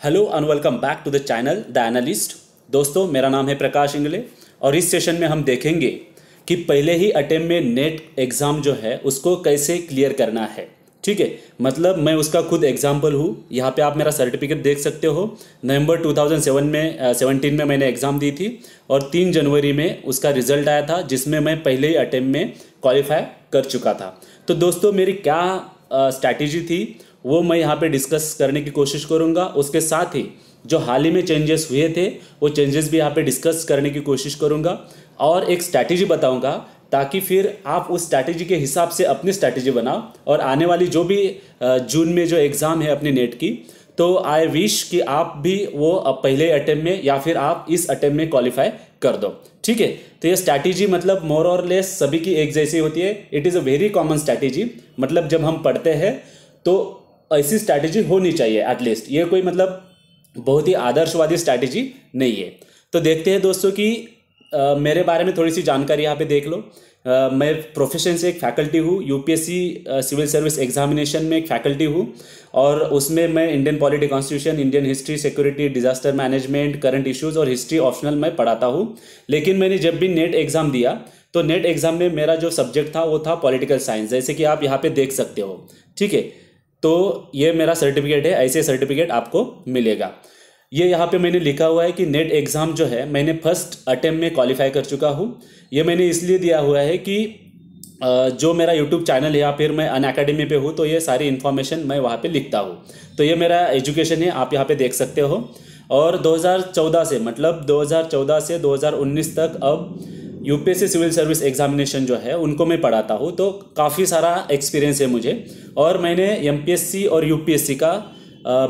Hello and welcome back to the channel the analyst. दोस्तों, मेरा नाम है प्रकाश इंगले और इस सेशन में हम देखेंगे कि पहले ही अटेम्प्ट में नेट एग्ज़ाम जो है उसको कैसे क्लियर करना है। ठीक है, मतलब मैं उसका खुद एग्जाम्पल हूँ। यहाँ पे आप मेरा सर्टिफिकेट देख सकते हो। नवंबर 2017 में मैंने एग्ज़ाम दी थी और 3 जनवरी में उसका रिजल्ट आया था, जिसमें मैं पहले ही अटेम्प्ट में क्वालिफाई कर चुका था। तो दोस्तों, मेरी क्या स्ट्रैटेजी थी वो मैं यहाँ पे डिस्कस करने की कोशिश करूँगा। उसके साथ ही जो हाल ही में चेंजेस हुए थे वो चेंजेस भी यहाँ पे डिस्कस करने की कोशिश करूँगा और एक स्ट्रैटेजी बताऊँगा, ताकि फिर आप उस स्ट्रैटेजी के हिसाब से अपनी स्ट्रैटेजी बनाओ और आने वाली जो भी जून में जो एग्ज़ाम है अपनी नेट की, तो आई विश कि आप भी वो पहले अटेम्प्ट में या फिर आप इस अटेम्प्ट में क्वालिफाई कर दो। ठीक है, तो ये स्ट्रैटेजी मतलब मोर और लेस सभी की एक जैसी होती है। It is a very common strategy. मतलब जब हम पढ़ते हैं तो ऐसी स्ट्रैटेजी होनी चाहिए एटलीस्ट। ये कोई मतलब बहुत ही आदर्शवादी स्ट्रैटेजी नहीं है। तो देखते हैं दोस्तों कि मेरे बारे में थोड़ी सी जानकारी यहाँ पे देख लो। मैं प्रोफेशन से एक फैकल्टी हूँ, यूपीएससी सिविल सर्विस एग्जामिनेशन में एक फैकल्टी हूँ और उसमें मैं Indian polity constitution, Indian history, security, disaster management, current issues और हिस्ट्री ऑप्शनल मैं पढ़ाता हूँ। लेकिन मैंने जब भी नेट एग्ज़ाम दिया तो नेट एग्ज़ाम में मेरा जो सब्जेक्ट था वो था पॉलिटिकल साइंस, जैसे कि आप यहाँ पे देख सकते हो। ठीक है, तो ये मेरा सर्टिफिकेट है, ऐसे सर्टिफिकेट आपको मिलेगा। ये यहाँ पे मैंने लिखा हुआ है कि नेट एग्ज़ाम जो है मैंने फर्स्ट अटेम्प्ट में क्वालिफाई कर चुका हूँ। ये मैंने इसलिए दिया हुआ है कि जो मेरा यूट्यूब चैनल है या फिर मैं अनअकैडमी पे हूँ तो ये सारी इन्फॉर्मेशन मैं वहाँ पे लिखता हूँ। तो ये मेरा एजुकेशन है, आप यहाँ पे देख सकते हो। और 2014 से मतलब 2014 से 2019 तक अब यूपीएससी सिविल सर्विस एग्जामिनेशन जो है उनको मैं पढ़ाता हूँ, तो काफ़ी सारा एक्सपीरियंस है मुझे। और मैंने एमपीएससी और यूपीएससी का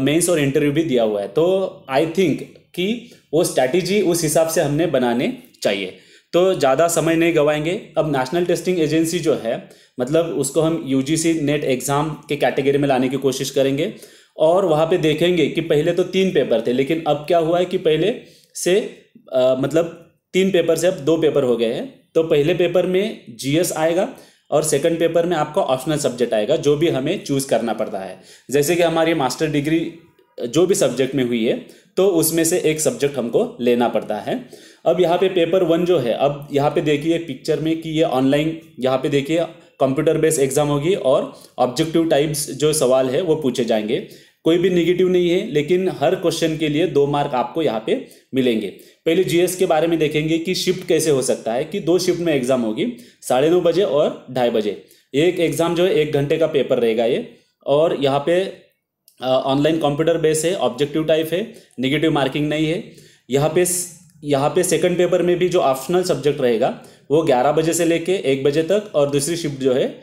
मेंस और इंटरव्यू भी दिया हुआ है। तो आई थिंक कि वो स्ट्रैटेजी उस हिसाब से हमने बनाने चाहिए। तो ज़्यादा समय नहीं गवाएंगे। अब नेशनल टेस्टिंग एजेंसी जो है मतलब उसको हम यूजीसी नेट एग्ज़ाम के कैटेगरी में लाने की कोशिश करेंगे और वहाँ पे देखेंगे कि पहले तो 3 पेपर थे, लेकिन अब क्या हुआ है कि पहले से मतलब 3 पेपर से अब 2 पेपर हो गए हैं। तो पहले पेपर में जीएस आएगा और सेकंड पेपर में आपका ऑप्शनल सब्जेक्ट आएगा, जो भी हमें चूज़ करना पड़ता है। जैसे कि हमारी मास्टर डिग्री जो भी सब्जेक्ट में हुई है तो उसमें से एक सब्जेक्ट हमको लेना पड़ता है। अब यहाँ पे पेपर 1 जो है, अब यहाँ पे देखिए पिक्चर में कि ये ऑनलाइन, यहाँ पे देखिए कंप्यूटर बेस्ड एग्जाम होगी और ऑब्जेक्टिव टाइप्स जो सवाल है वो पूछे जाएंगे। कोई भी निगेटिव नहीं है, लेकिन हर क्वेश्चन के लिए 2 मार्क आपको यहाँ पे मिलेंगे। पहले जीएस के बारे में देखेंगे कि शिफ्ट कैसे हो सकता है, कि 2 शिफ्ट में एग्जाम होगी, 9:30 बजे और 2:30 बजे। एक एग्जाम जो है 1 घंटे का पेपर रहेगा ये। और यहाँ पे ऑनलाइन कंप्यूटर बेस है, ऑब्जेक्टिव टाइप है, निगेटिव मार्किंग नहीं है। यहाँ पे सेकंड पेपर में भी जो ऑप्शनल सब्जेक्ट रहेगा वो 11 बजे से लेके 1 बजे तक, और दूसरी शिफ्ट जो है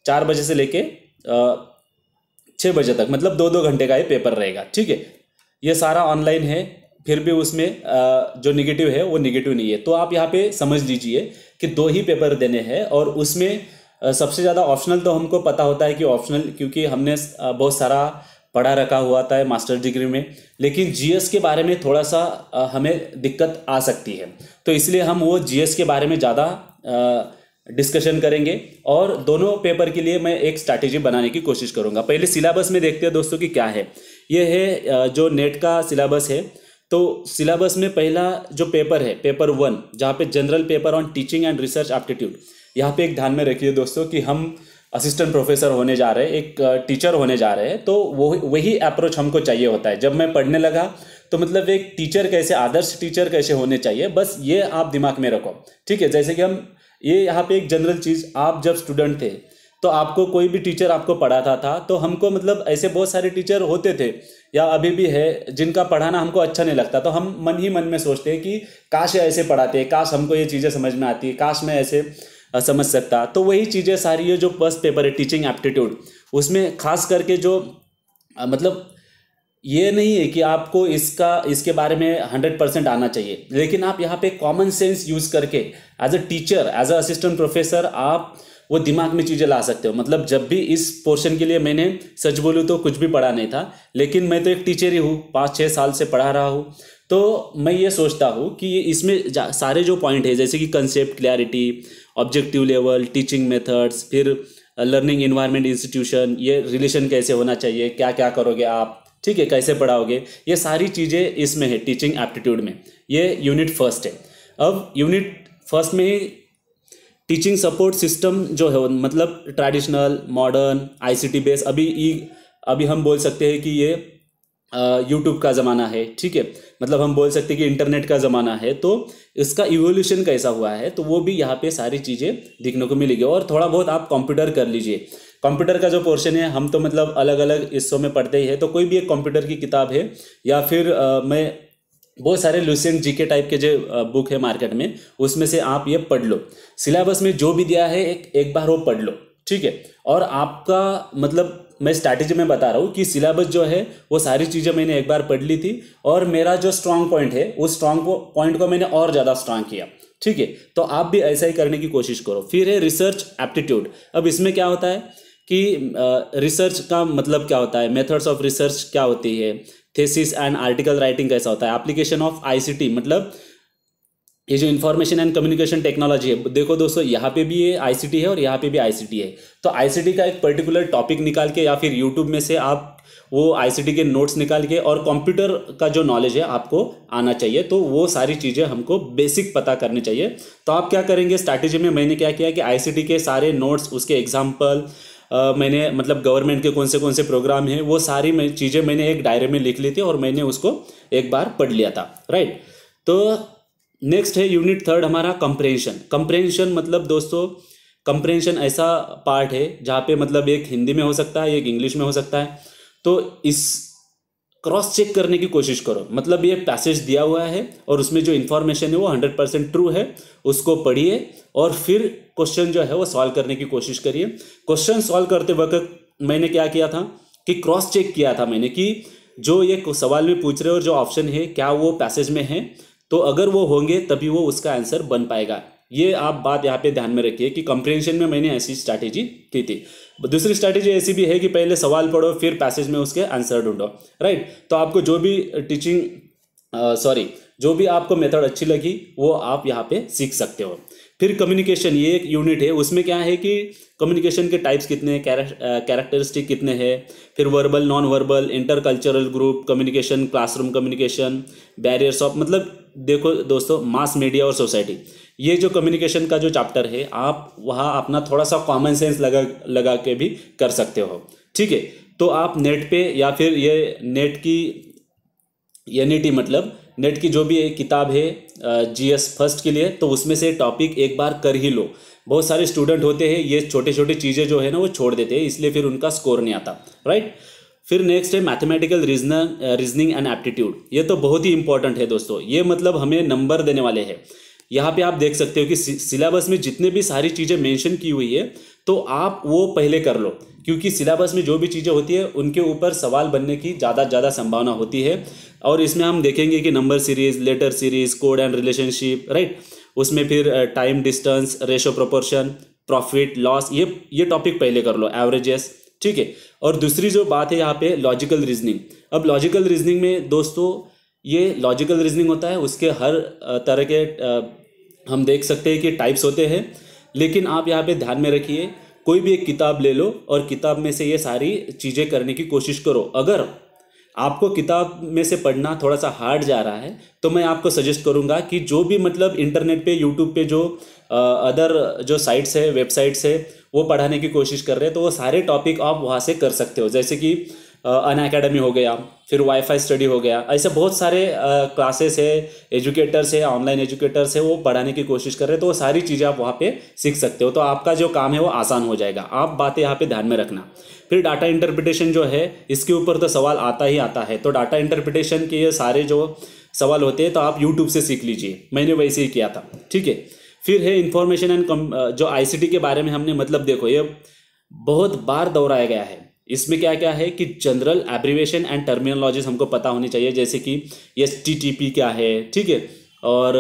4 बजे से लेके 6 बजे तक, मतलब 2-2 घंटे का ये पेपर रहेगा। ठीक है, ये सारा ऑनलाइन है, फिर भी उसमें जो निगेटिव है वो निगेटिव नहीं है। तो आप यहाँ पे समझ लीजिए कि 2 ही पेपर देने हैं और उसमें सबसे ज़्यादा ऑप्शनल तो हमको पता होता है कि ऑप्शनल, क्योंकि हमने बहुत सारा पढ़ा रखा हुआ था मास्टर डिग्री में। लेकिन जीएस के बारे में थोड़ा सा हमें दिक्कत आ सकती है, तो इसलिए हम वो जीएस के बारे में ज़्यादा डिस्कशन करेंगे और दोनों पेपर के लिए मैं एक स्ट्रैटेजी बनाने की कोशिश करूंगा। पहले सिलेबस में देखते हैं दोस्तों कि क्या है। ये है जो नेट का सिलेबस है। तो सिलेबस में पहला जो पेपर है, पेपर 1, जहाँ पे general paper on teaching and research aptitude. यहाँ पे एक ध्यान में रखिए दोस्तों कि हम असिस्टेंट प्रोफेसर होने जा रहे हैं, एक टीचर होने जा रहे हैं, तो वही अप्रोच हमको चाहिए होता है। जब मैं पढ़ने लगा तो मतलब एक टीचर कैसे, आदर्श टीचर कैसे होने चाहिए, बस ये आप दिमाग में रखो। ठीक है, जैसे कि हम ये यहाँ पे एक जनरल चीज़, आप जब स्टूडेंट थे तो आपको कोई भी टीचर आपको पढ़ाता था, तो हमको मतलब ऐसे बहुत सारे टीचर होते थे या अभी भी है जिनका पढ़ाना हमको अच्छा नहीं लगता, तो हम मन ही मन में सोचते हैं कि काश ये ऐसे पढ़ाते, काश हमको ये चीज़ें समझ में आती, काश मैं ऐसे समझ सकता। तो वही चीज़ें सारी है जो फर्स्ट पेपर है टीचिंग एप्टीट्यूड, उसमें खास करके जो मतलब ये नहीं है कि आपको इसके बारे में 100% आना चाहिए, लेकिन आप यहाँ पे कॉमन सेंस यूज़ करके as a teacher, as a assistant professor आप वो दिमाग में चीज़ें ला सकते हो। मतलब जब भी इस पोर्शन के लिए मैंने सच बोलूँ तो कुछ भी पढ़ा नहीं था, लेकिन मैं तो एक टीचर ही हूँ, 5-6 साल से पढ़ा रहा हूँ। तो मैं ये सोचता हूँ कि इसमें सारे जो पॉइंट है, जैसे कि concept clarity, objective level, teaching methods, फिर लर्निंग इन्वायरमेंट, इंस्टीट्यूशन, ये रिलेशन कैसे होना चाहिए, क्या क्या करोगे आप, ठीक है, कैसे पढ़ाओगे, ये सारी चीज़ें इसमें है टीचिंग एप्टीट्यूड में। ये यूनिट फर्स्ट है। अब यूनिट फर्स्ट में ही टीचिंग सपोर्ट सिस्टम जो है मतलब ट्रेडिशनल, मॉडर्न, आईसीटी बेस, अभी हम बोल सकते हैं कि ये यूट्यूब का ज़माना है, ठीक है, मतलब हम बोल सकते हैं कि इंटरनेट का ज़माना है, तो इसका इवोल्यूशन कैसा हुआ है तो वो भी यहाँ पे सारी चीज़ें देखने को मिलेगी। और थोड़ा बहुत आप कंप्यूटर कर लीजिए, कंप्यूटर का जो पोर्शन है हम तो मतलब अलग अलग हिस्सों में पढ़ते ही है, तो कोई भी एक कंप्यूटर की किताब है या फिर मैं बहुत सारे लुसेंट जीके टाइप के जो बुक है मार्केट में, उसमें से आप ये पढ़ लो। सिलेबस में जो भी दिया है एक बार वो पढ़ लो, ठीक है। और आपका मतलब मैं स्ट्रैटेजी में बता रहा हूँ कि सिलेबस जो है वो सारी चीज़ें मैंने एक बार पढ़ ली थी, और मेरा जो स्ट्रांग पॉइंट है उस स्ट्रांग पॉइंट को मैंने और ज़्यादा स्ट्रांग किया, ठीक है। तो आप भी ऐसा ही करने की कोशिश करो। फिर है रिसर्च एप्टीट्यूड। अब इसमें क्या होता है कि रिसर्च का मतलब क्या होता है, मेथड्स ऑफ रिसर्च क्या होती है, थेसिस एंड आर्टिकल राइटिंग कैसा होता है, एप्लीकेशन ऑफ आईसीटी मतलब ये जो इन्फॉर्मेशन एंड कम्युनिकेशन टेक्नोलॉजी है। देखो दोस्तों, यहाँ पे भी ये आईसीटी है और यहाँ पे भी आईसीटी है, तो आईसीटी का एक पर्टिकुलर टॉपिक निकाल के या फिर यूट्यूब में से आप वो आईसीटी के नोट्स निकाल के, और कंप्यूटर का जो नॉलेज है आपको आना चाहिए, तो वो सारी चीज़ें हमको बेसिक पता करनी चाहिए। तो आप क्या करेंगे, स्ट्रैटेजी में मैंने क्या किया कि आईसीटी के सारे नोट्स, उसके एग्जाम्पल, मैंने मतलब गवर्नमेंट के कौन से प्रोग्राम हैं वो सारी चीज़ें मैंने एक डायरी में लिख ली थी और मैंने उसको एक बार पढ़ लिया था, राइट। तो नेक्स्ट है यूनिट थर्ड हमारा कंप्रेंशन। कंप्रेंशन मतलब दोस्तों, कंप्रेंशन ऐसा पार्ट है जहाँ पे मतलब एक हिंदी में हो सकता है, एक इंग्लिश में हो सकता है, तो इस क्रॉस चेक करने की कोशिश करो। मतलब ये पैसेज दिया हुआ है और उसमें जो इन्फॉर्मेशन है वो 100% ट्रू है, उसको पढ़िए और फिर क्वेश्चन जो है वो सॉल्व करने की कोशिश करिए। क्वेश्चन सॉल्व करते वक्त मैंने क्या किया था कि क्रॉस चेक किया था मैंने कि जो ये सवाल में पूछ रहे हो और जो ऑप्शन है क्या वो पैसेज में है, तो अगर वो होंगे तभी वो उसका आंसर बन पाएगा। ये आप बात यहाँ पे ध्यान में रखिए कि कंप्रेंशन में मैंने ऐसी स्ट्रैटेजी की थी। दूसरी स्ट्रैटेजी ऐसी भी है कि पहले सवाल पढ़ो फिर पैसेज में उसके आंसर ढूंढो, राइट। तो आपको जो भी जो भी आपको मेथड अच्छी लगी वो आप यहाँ पे सीख सकते हो। फिर कम्युनिकेशन, ये एक यूनिट है, उसमें क्या है कि कम्युनिकेशन के टाइप्स कितने हैं, कैरेक्टरिस्टिक कितने हैं, फिर verbal, non verbal, intercultural group communication, classroom communication, barriers of, मतलब देखो दोस्तों, मास मीडिया और सोसाइटी, ये जो कम्युनिकेशन का जो चैप्टर है आप वहाँ अपना थोड़ा सा कॉमन सेंस लगा के भी कर सकते हो, ठीक है। तो आप नेट पे या फिर ये नेट की एनईटी मतलब नेट की जो भी एक किताब है जीएस फर्स्ट के लिए, तो उसमें से टॉपिक एक बार कर ही लो। बहुत सारे स्टूडेंट होते हैं ये छोटे छोटे चीज़ें जो है ना वो छोड़ देते हैं, इसलिए फिर उनका स्कोर नहीं आता, राइट। फिर नेक्स्ट है मैथमेटिकल रीजनिंग एंड एप्टीट्यूड। ये तो बहुत ही इंपॉर्टेंट है दोस्तों, ये मतलब हमें नंबर देने वाले हैं। यहाँ पे आप देख सकते हो कि सिलेबस में जितने भी सारी चीज़ें मेंशन की हुई है तो आप वो पहले कर लो, क्योंकि सिलेबस में जो भी चीज़ें होती है उनके ऊपर सवाल बनने की ज़्यादा संभावना होती है। और इसमें हम देखेंगे कि number series, letter series, code and relationship, right. उसमें फिर time, distance, ratio, proportion, profit, loss, ये टॉपिक पहले कर लो, एवरेजेस, ठीक है। और दूसरी जो बात है यहाँ पे लॉजिकल रीजनिंग। अब लॉजिकल रीजनिंग में दोस्तों ये लॉजिकल रीजनिंग होता है, उसके हर तरह के हम देख सकते हैं कि टाइप्स होते हैं, लेकिन आप यहाँ पे ध्यान में रखिए, कोई भी एक किताब ले लो और किताब में से ये सारी चीज़ें करने की कोशिश करो। अगर आपको किताब में से पढ़ना थोड़ा सा हार्ड जा रहा है तो मैं आपको सजेस्ट करूंगा कि जो भी मतलब इंटरनेट पे, यूट्यूब पे जो अदर जो साइट्स है, वेबसाइट्स है, वो पढ़ाने की कोशिश कर रहे हैं, तो वो सारे टॉपिक आप वहाँ से कर सकते हो। जैसे कि अनअकैडमी हो गया, फिर वाईफाई स्टडी हो गया, ऐसे बहुत सारे क्लासेस है, एजुकेटर्स है, ऑनलाइन एजुकेटर्स है, वो पढ़ाने की कोशिश कर रहे हैं, तो वो सारी चीज़ें आप वहाँ पे सीख सकते हो। तो आपका जो काम है वो आसान हो जाएगा। आप बातें यहाँ पे ध्यान में रखना। फिर डाटा इंटरप्रिटेशन जो है, इसके ऊपर तो सवाल आता ही आता है, तो डाटा इंटरप्रिटेशन के ये सारे जो सवाल होते हैं तो आप यूट्यूब से सीख लीजिए, मैंने वैसे ही किया था, ठीक है। फिर है इंफॉर्मेशन एंड जो आईसीटी के बारे में हमने मतलब देखो ये बहुत बार दोहराया गया है। इसमें क्या क्या है कि जनरल एब्रीवेशन एंड टर्मिनोलॉजीज हमको पता होनी चाहिए, जैसे कि एचटीटीपी क्या है, ठीक है। और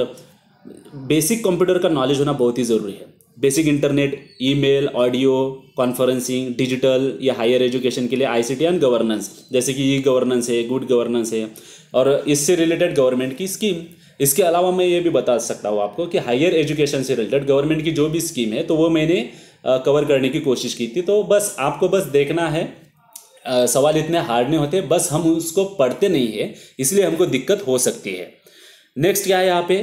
बेसिक कंप्यूटर का नॉलेज होना बहुत ही ज़रूरी है। Basic internet, email, audio conferencing, digital या हायर एजुकेशन के लिए आईसीटी एंड गवर्नेंस, जैसे कि ई गवर्नेंस है, गुड गवर्नेंस है, और इससे रिलेटेड गवर्नमेंट की स्कीम। इसके अलावा मैं ये भी बता सकता हूँ आपको कि हायर एजुकेशन से रिलेटेड गवर्नमेंट की जो भी स्कीम है तो वो मैंने कवर करने की कोशिश की थी। तो बस आपको बस देखना है सवाल इतने हार्ड नहीं होते, बस हम उसको पढ़ते नहीं है, इसलिए हमको दिक्कत हो सकती है। नेक्स्ट क्या है यहाँ पे,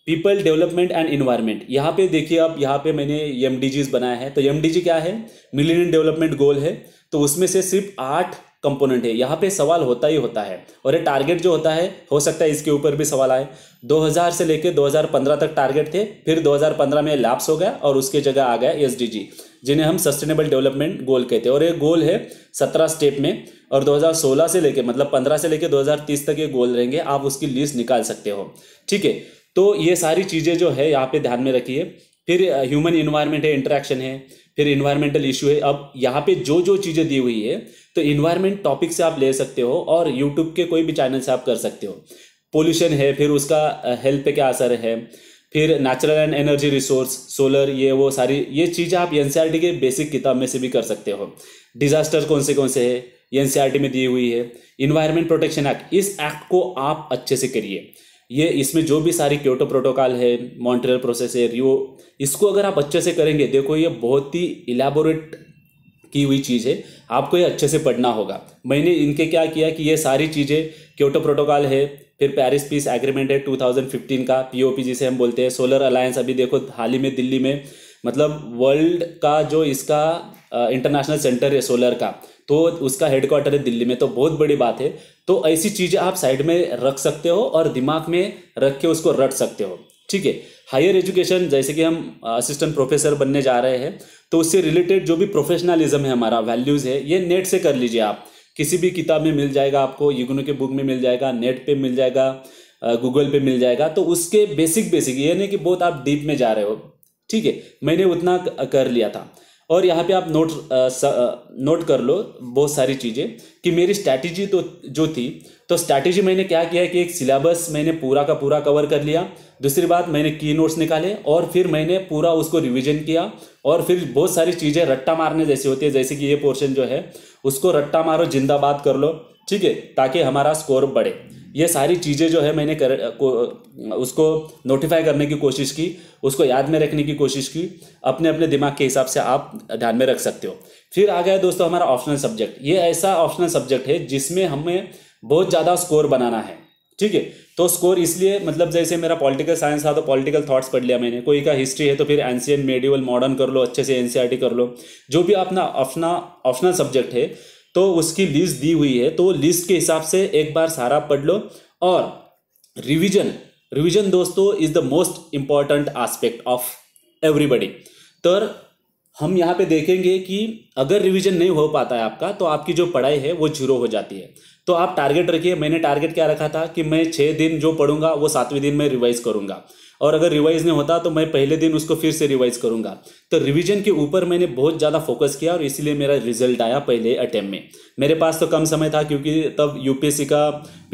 पीपल डेवलपमेंट एंड इन्वायरमेंट। यहाँ पे देखिए, अब यहाँ पे मैंने MDGs बनाया है। तो MDG क्या है, मिलेनियम डेवलपमेंट गोल है। तो उसमें से सिर्फ 8 कंपोनेंट है। यहाँ पे सवाल होता ही होता है, और ये टारगेट जो होता है, हो सकता है इसके ऊपर भी सवाल आए। 2000 से लेकर 2015 तक टारगेट थे, फिर 2015 में लैप्स हो गया और उसके जगह आ गया SDG, जिन्हें हम सस्टेनेबल डेवलपमेंट गोल कहते हैं। और ये गोल है 17 स्टेप में, और 2016 से लेके, मतलब 15 से लेके 2030 तक ये गोल रहेंगे। आप उसकी लिस्ट निकाल सकते हो, ठीक है। तो ये सारी चीज़ें जो है यहाँ पे ध्यान में रखिए। फिर ह्यूमन इन्वायरमेंट है, इंटरेक्शन है, फिर इन्वायरमेंटल इशू है। अब यहाँ पे जो जो चीज़ें दी हुई है, तो इन्वायरमेंट टॉपिक से आप ले सकते हो, और यूट्यूब के कोई भी चैनल से आप कर सकते हो। पोल्यूशन है, फिर उसका हेल्थ पे क्या असर है, फिर natural and energy resource, solar, ये वो सारी ये चीज़ें आप NCERT के बेसिक किताब में से भी कर सकते हो। डिजास्टर कौन से है, NCERT में दी हुई है। इन्वायरमेंट प्रोटेक्शन एक्ट, इस एक्ट को आप अच्छे से करिए। ये इसमें जो भी सारी क्योटो प्रोटोकॉल है, मॉन्ट्रियल प्रोसेस है, रियो, इसको अगर आप अच्छे से करेंगे, देखो ये बहुत ही इलेबोरेट की हुई चीज़ है, आपको ये अच्छे से पढ़ना होगा। मैंने इनके क्या किया कि ये सारी चीज़ें, क्योटो प्रोटोकॉल है, फिर पेरिस पीस एग्रीमेंट है 2015 का, POP जिसे हम बोलते हैं, सोलर अलायंस, अभी देखो हाल ही में दिल्ली में, मतलब वर्ल्ड का जो इसका इंटरनेशनल सेंटर है सोलर का, तो उसका हेडक्वार्टर है दिल्ली में, तो बहुत बड़ी बात है। तो ऐसी चीज़ें आप साइड में रख सकते हो और दिमाग में रख के उसको रट सकते हो, ठीक है। हायर एजुकेशन, जैसे कि हम असिस्टेंट प्रोफेसर बनने जा रहे हैं, तो उससे रिलेटेड जो भी प्रोफेशनलिज्म है, हमारा वैल्यूज़ है, ये नेट से कर लीजिए। आप किसी भी किताब में मिल जाएगा आपको, इग्नू के बुक में मिल जाएगा, नेट पे मिल जाएगा, गूगल पे मिल जाएगा। तो उसके बेसिक ये नहीं कि बहुत आप डीप में जा रहे हो, ठीक है। मैंने उतना कर लिया था। और यहाँ पे आप नोट कर लो बहुत सारी चीज़ें कि मेरी स्ट्रैटेजी तो जो थी, तो स्ट्रैटेजी मैंने क्या किया कि एक सिलेबस मैंने पूरा का पूरा कवर कर लिया। दूसरी बात, मैंने की नोट्स निकाले और फिर मैंने पूरा उसको रिवीजन किया। और फिर बहुत सारी चीज़ें रट्टा मारने जैसी होती है, जैसे कि ये पोर्शन जो है उसको रट्टा मारो, जिंदाबाद कर लो, ठीक है, ताकि हमारा स्कोर बढ़े। ये सारी चीज़ें जो है मैंने उसको नोटिफाई करने की कोशिश की, उसको याद में रखने की कोशिश की। अपने अपने दिमाग के हिसाब से आप ध्यान में रख सकते हो। फिर आ गया दोस्तों हमारा ऑप्शनल सब्जेक्ट। ये ऐसा ऑप्शनल सब्जेक्ट है जिसमें हमें बहुत ज़्यादा स्कोर बनाना है, ठीक है। तो स्कोर इसलिए, मतलब जैसे मेरा पॉलिटिकल साइंस था तो पॉलिटिकल थॉट्स पढ़ लिया मैंने, कोई का हिस्ट्री है तो फिर एंशियंट, मेडिवल, मॉडर्न कर लो, अच्छे से NCERT कर लो। जो भी अपना अपना ऑप्शनल सब्जेक्ट है तो उसकी लिस्ट दी हुई है, तो लिस्ट के हिसाब से एक बार सारा पढ़ लो। और रिवीजन दोस्तों is the most important aspect of everybody. तो हम यहाँ पे देखेंगे कि अगर रिवीजन नहीं हो पाता है आपका, तो आपकी जो पढ़ाई है वो जीरो हो जाती है। तो आप टारगेट रखिए। मैंने टारगेट क्या रखा था कि मैं 6 दिन जो पढ़ूंगा वो 7वें दिन में रिवाइज करूंगा, और अगर रिवाइज नहीं होता तो मैं पहले दिन उसको फिर से रिवाइज करूंगा। तो रिवीजन के ऊपर मैंने बहुत ज़्यादा फोकस किया, और इसीलिए मेरा रिजल्ट आया पहले अटेम्प्ट में। मेरे पास तो कम समय था, क्योंकि तब UPSC का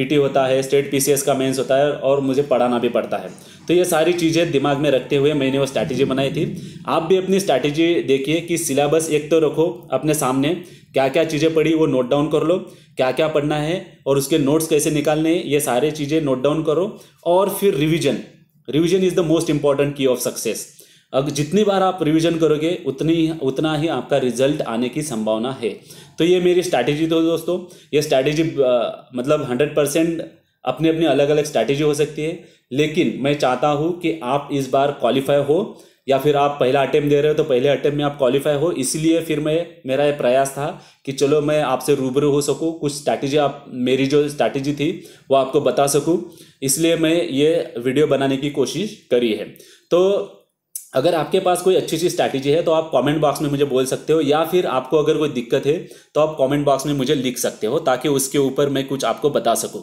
PT होता है, स्टेट PCS का मेंस होता है, और मुझे पढ़ाना भी पड़ता है। तो ये सारी चीज़ें दिमाग में रखते हुए मैंने वो स्ट्रैटेजी बनाई थी। आप भी अपनी स्ट्रैटेजी देखिए कि सिलेबस एक तो रखो अपने सामने, क्या क्या चीज़ें पढ़ी वो नोट डाउन कर लो, क्या क्या पढ़ना है और उसके नोट्स कैसे निकालने हैं, ये सारी चीज़ें नोट डाउन करो। और फिर revision is the most important की ऑफ सक्सेस। अब जितनी बार आप रिवीजन करोगे उतना ही आपका रिजल्ट आने की संभावना है। तो ये मेरी स्ट्रैटेजी थी दोस्तों। ये स्ट्रैटेजी मतलब 100% अपनी अपनी अलग अलग स्ट्रैटेजी हो सकती है, लेकिन मैं चाहता हूँ कि आप इस बार क्वालिफाई हो, या फिर आप पहला अटेम्प्ट दे रहे हो तो पहले अटेम्प्ट में आप क्वालिफाई हो। इसलिए फिर मेरा ये प्रयास था कि चलो मैं आपसे रूबरू हो सकूँ, कुछ स्ट्रैटेजी मेरी जो स्ट्रैटेजी थी वो आपको बता सकूँ, इसलिए मैं ये वीडियो बनाने की कोशिश करी है। तो अगर आपके पास कोई अच्छी सी स्ट्रैटेजी है तो आप कमेंट बॉक्स में मुझे बोल सकते हो, या फिर आपको अगर कोई दिक्कत है तो आप कमेंट बॉक्स में मुझे लिख सकते हो, ताकि उसके ऊपर मैं कुछ आपको बता सकूं।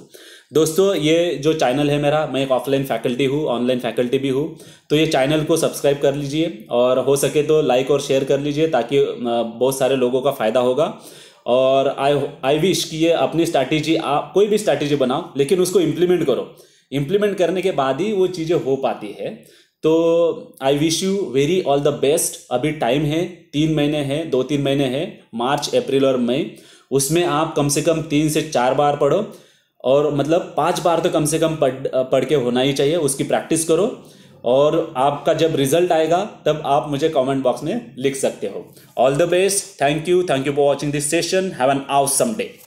दोस्तों ये जो चैनल है मेरा, मैं एक ऑफलाइन फैकल्टी हूँ, ऑनलाइन फैकल्टी भी हूँ, तो ये चैनल को सब्सक्राइब कर लीजिए, और हो सके तो लाइक और शेयर कर लीजिए, ताकि बहुत सारे लोगों का फ़ायदा होगा। और आई विश कि ये अपनी स्ट्रैटेजी, आप कोई भी स्ट्रैटेजी बनाओ लेकिन उसको इम्प्लीमेंट करो। इम्प्लीमेंट करने के बाद ही वो चीज़ें हो पाती है। तो I wish you very all the best. अभी टाइम है, 3 महीने हैं, 2-3 महीने हैं, मार्च, अप्रैल और मई। उसमें आप कम से कम 3 से 4 बार पढ़ो, और मतलब 5 बार तो कम से कम पढ़ के होना ही चाहिए, उसकी प्रैक्टिस करो। और आपका जब रिजल्ट आएगा तब आप मुझे कमेंट बॉक्स में लिख सकते हो। All the best, thank you for watching this session, have an awesome day.